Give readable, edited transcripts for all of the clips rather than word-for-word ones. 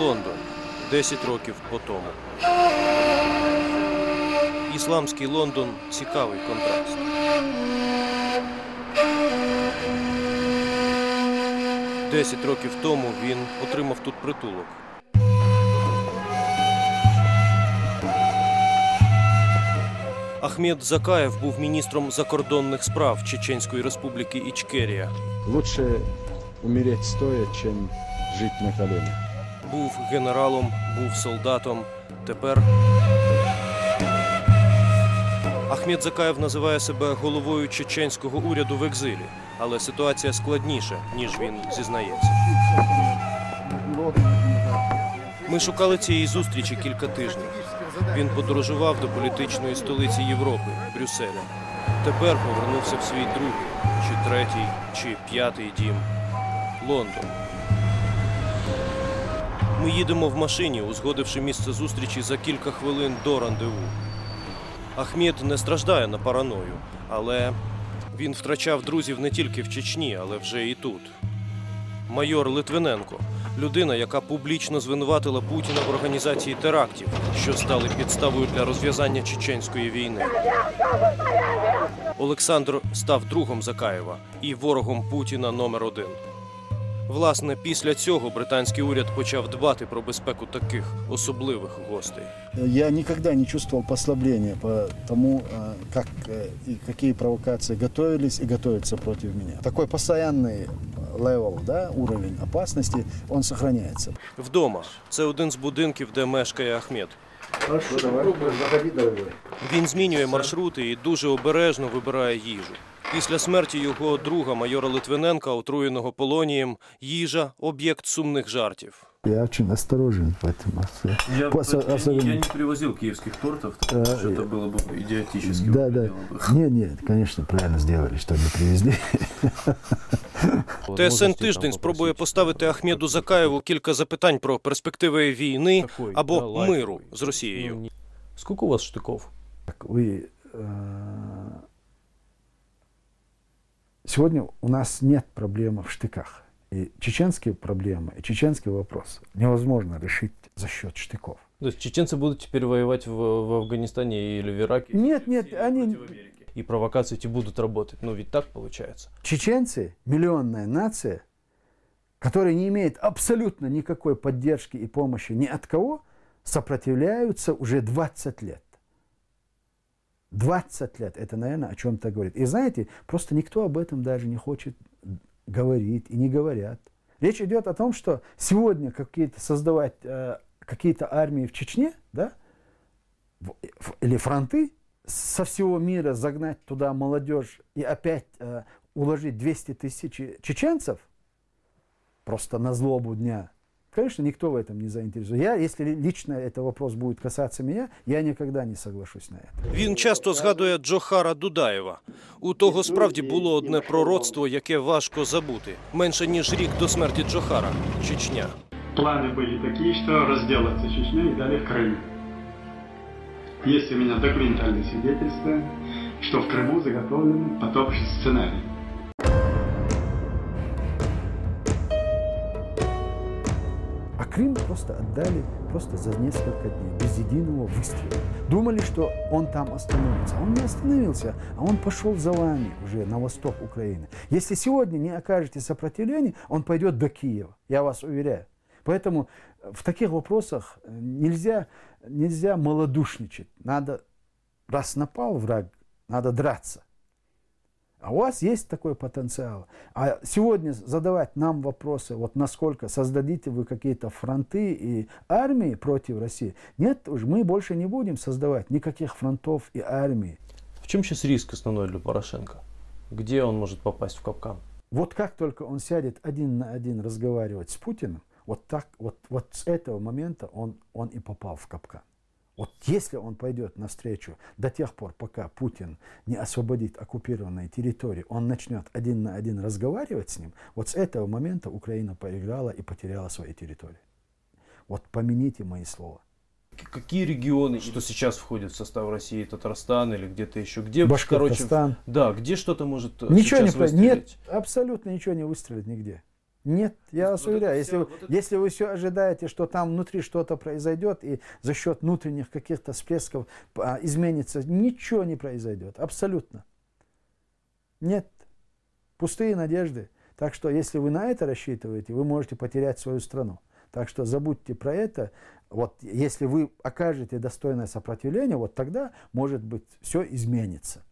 Лондон. 10 років по тому. Ісламський Лондон – цікавий контраст. Десять років тому він отримав тут притулок. Ахмед Закаєв був міністром закордонних справ Чеченської республіки Ічкерія. Лучше умереть стоя, чем жить на коленях. Був генералом, був солдатом. Тепер Ахмед Закаєв називає себе головою чеченського уряду в екзилі. Але ситуація складніша, ніж він зізнається. Ми шукали цієї зустрічі кілька тижнів. Він подорожував до політичної столиці Європи – Брюсселя. Тепер повернувся в свій другий, чи третій, чи п'ятий дім – Лондон. Ми їдемо в машині, узгодивши місце зустрічі за кілька хвилин до рандеву. Ахмед не страждає на параною, але він втрачав друзів не тільки в Чечні, але вже і тут. Майор Литвиненко – людина, яка публічно звинуватила Путіна в організації терактів, що стали підставою для розв'язання чеченської війни. Олександр став другом Закаєва і ворогом Путіна номер 1. Власне, після цього британський уряд почав дбати про безпеку таких особливих гостей. Я никогда не чувствовал послабления по тому, как и какие провокации готовились и готовятся против меня. Такой постоянный левел, да, уровень опасности, он сохраняется. Вдома. Це один з будинків, де мешкає Ахмед. Хорошо, давай, заходи, дорогой. Він змінює маршрути і дуже обережно вибирає їжу. Після смерті його друга, майора Литвиненка, отруєного полонієм, їжа – об'єкт сумних жартів. Я очень осторожен в этом. Я не привозил киевских тортов, потому что это было бы идиотически. Да. Нет, конечно, правильно сделали, что не привезли. ТСН «Тиждень» спробує поставити Ахмеду Закаєву кілька запитань про перспективи війни або миру з Росією. Сколько у вас штыков? Сегодня у нас нет проблемы в штыках. И чеченские проблемы, и чеченский вопрос невозможно решить за счет штыков. То есть чеченцы будут теперь воевать в Афганистане или в Ираке? Нет, они... И провокации эти будут работать. Ну ведь так получается. Чеченцы – миллионная нация, которая не имеет абсолютно никакой поддержки и помощи ни от кого, сопротивляются уже 20 лет. 20 лет. Это, наверное, о чем-то говорит. И знаете, просто никто об этом даже не хочет говорить и не говорят. Речь идет о том, что сегодня создавать какие-то армии в Чечне, да, или фронты, со всего мира загнать туда молодежь и опять уложить 200 тысяч чеченцев просто на злобу дня. Конечно, никто в этом не заинтересован. Если лично этот вопрос будет касаться меня, я никогда не соглашусь на это. Він часто згадує Джохара Дудаєва. У того справді було одне пророцтво, яке важко забути. Менше ніж рік до смерті Джохара – Чечня. Планы были такие, что разделаться Чечней и далее в Крым. Есть у меня документальные свидетельства, что в Крыму заготовлен потопший сценарий. А Крым просто отдали за несколько дней, без единого выстрела. Думали, что он там остановится. Он не остановился, а он пошел за вами уже на восток Украины. Если сегодня не окажете сопротивления, он пойдет до Киева, я вас уверяю. Поэтому в таких вопросах нельзя малодушничать. Надо, раз напал враг, надо драться. А у вас есть такой потенциал. А сегодня задавать нам вопросы, вот насколько создадите вы какие-то фронты и армии против России. Нет, мы больше не будем создавать никаких фронтов и армий. В чем сейчас риск основной для Порошенко? Где он может попасть в капкан? Вот как только он сядет один на один разговаривать с Путиным, вот с этого момента он и попал в капкан. Вот если он пойдет навстречу до тех пор, пока Путин не освободит оккупированные территории, он начнет один на один разговаривать с ним, вот с этого момента Украина проиграла и потеряла свои территории. Вот помяните мои слова. Какие регионы, что сейчас входят в состав России, Татарстан или где-то еще? Где, Башкортостан. Да, где что-то может Ничего сейчас выстрелить? Нет, абсолютно ничего не выстрелит нигде. Нет, я вас уверяю, если вы все ожидаете, что там внутри что-то произойдет, и за счет внутренних каких-то всплесков изменится, ничего не произойдет, абсолютно. Нет, пустые надежды. Так что, если вы на это рассчитываете, вы можете потерять свою страну. Так что забудьте про это. Вот если вы окажете достойное сопротивление, вот тогда, может быть, все изменится.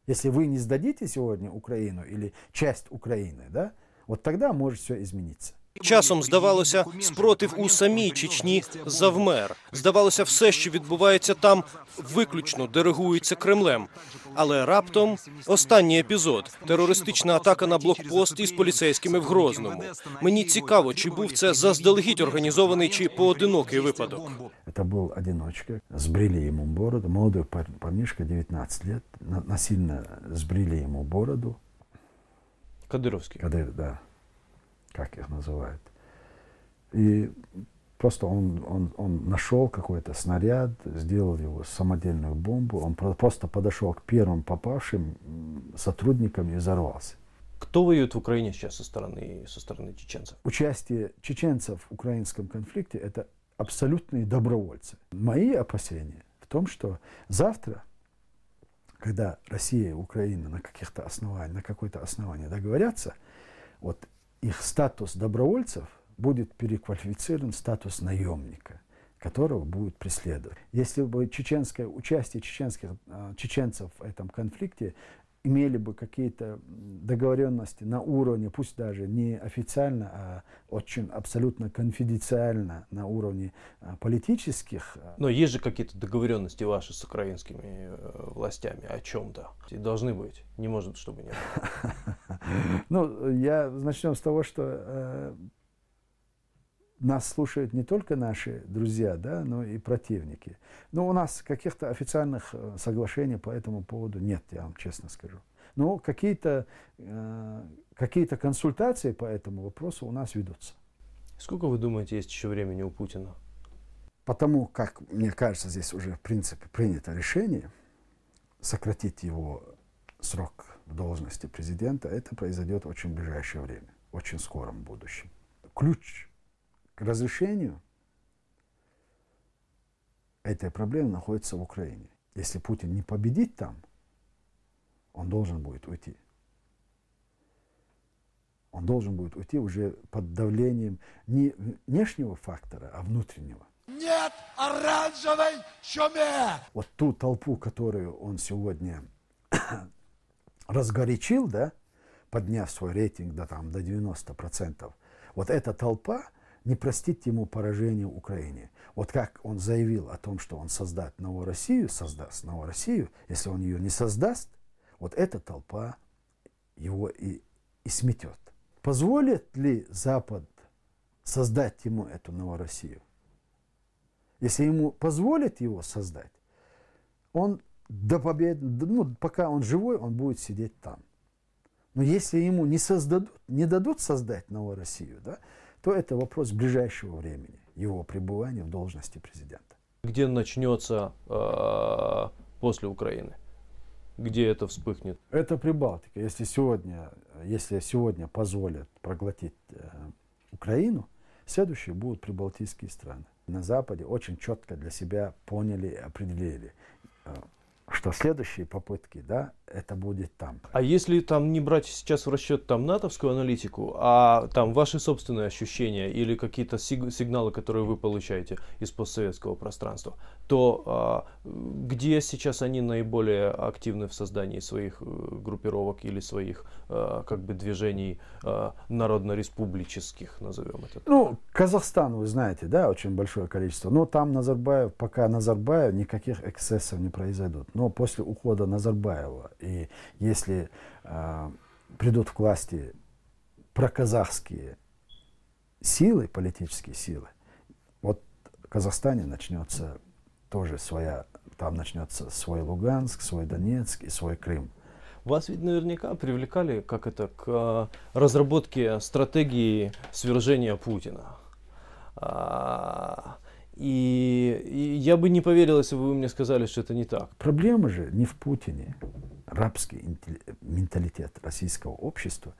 Если вы не сдадите сегодня Украину или часть Украины, да, от тогда може все змінитися. Часом, здавалося, спротив у самій Чечні завмер. Здавалося, все, що відбувається там, виключно диригується Кремлем. Але раптом останній епізод – терористична атака на блокпост із поліцейськими в Грозному. Мені цікаво, чи був це заздалегідь організований, чи поодинокий випадок. Це був одиночка. Збрили йому бороду. Молодий парнишка, 19 років. Насильно збрили йому бороду. Кадыровский. Да, как их называют. И просто он нашел какой-то снаряд, сделал его самодельную бомбу, он просто подошел к первым попавшим сотрудникам и взорвался. Кто воюет в Украине сейчас со стороны чеченцев? Участие чеченцев в украинском конфликте – это абсолютные добровольцы. Мои опасения в том, что завтра, когда Россия и Украина на какое-то основание договорятся, вот их статус добровольцев будет переквалифицирован в статус наемника, которого будут преследовать. Если бы участие чеченцев в этом конфликте имели бы какие-то договоренности на уровне, пусть даже не официально, а очень абсолютно конфиденциально на уровне политических. Но есть же какие-то договоренности ваши с украинскими властями о чем-то. Должны быть. Не может, чтобы не было. Ну, начнем с того, что нас слушают не только наши друзья, да, но и противники. Но у нас каких-то официальных соглашений по этому поводу нет, я вам честно скажу. Но какие-то консультации по этому вопросу у нас ведутся. Сколько, вы думаете, есть еще времени у Путина? Потому как, мне кажется, здесь уже в принципе принято решение сократить его срок в должности президента, это произойдет в очень ближайшее время, в очень скором будущем. Ключ к разрешению этой проблемы находится в Украине. Если Путин не победит там, он должен будет уйти. Он должен будет уйти уже под давлением не внешнего фактора, а внутреннего. Нет оранжевой чуме! Вот ту толпу, которую он сегодня разгорячил, да, подняв свой рейтинг до 90%, вот эта толпа не простит ему поражение в Украине. Вот как он заявил о том, что он создаст новую Россию, если он ее не создаст, вот эта толпа его и сметет. Позволит ли Запад создать ему эту новую Россию? Если ему позволят его создать, он до победы, пока он живой, он будет сидеть там. Но если ему не дадут создать новую Россию, да, то это вопрос ближайшего времени, его пребывания в должности президента. Где начнется после Украины? Где это вспыхнет? Это Прибалтика. Если сегодня позволят проглотить Украину, следующие будут прибалтийские страны. На Западе очень четко для себя поняли и определили, что следующие попытки, да, это будет там. А если там не брать сейчас в расчет там натовскую аналитику, а там ваши собственные ощущения или какие-то сигналы, которые вы получаете из постсоветского пространства, то где сейчас они наиболее активны в создании своих группировок или своих как бы движений народно-республических, назовем это? Ну, Казахстан, вы знаете, да, очень большое количество. Но там пока Назарбаев, никаких эксцессов не произойдут. Но после ухода Назарбаева, и если придут к власти проказахские силы, политические силы, вот в Казахстане начнется тоже там начнется свой Луганск, свой Донецк и свой Крым. Вас ведь наверняка привлекали к разработке стратегии свержения Путина. И я бы не поверил, если бы вы мне сказали, что это не так. Проблема же не в Путине. Рабский менталитет российского общества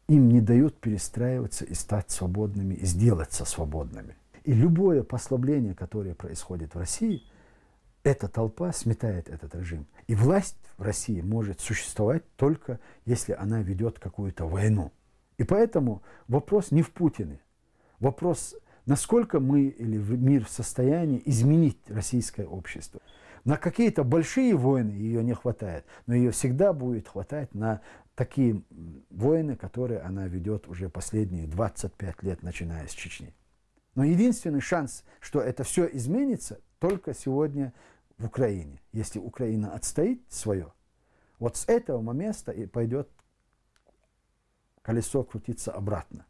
им не дает перестраиваться и стать свободными, и сделаться свободными. И любое послабление, которое происходит в России, эта толпа сметает этот режим. И власть в России может существовать только если она ведет какую-то войну. И поэтому вопрос не в Путине. Вопрос, насколько мы или мир в состоянии изменить российское общество. На какие-то большие войны ее не хватает, но ее всегда будет хватать на такие войны, которые она ведет уже последние 25 лет, начиная с Чечни. Но единственный шанс, что это все изменится, только сегодня в Украине. Если Украина отстоит свое, вот с этого момента и пойдет колесо крутиться обратно.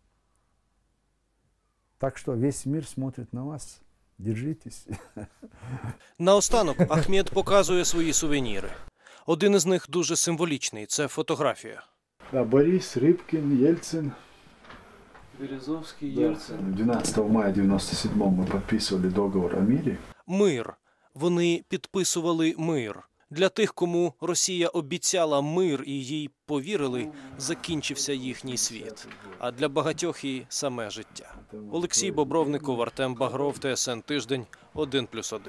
Так что весь мир смотрит на вас. Держитесь. Наостанок Ахмед показує свої сувеніри. Один із них дуже символічний – це фотографія. Да, Борис, Рыбкин, Ельцин. Березовский, Ельцин. 12 мая 1997 мы подписывали договор о мире. Мир. Вони підписували мир. Для тих, кому Росія обіцяла мир і їй повірили, закінчився їхній світ. А для багатьох і саме життя. Олексій Бобровников, Артем Багров, ТСН Тиждень, 1+1.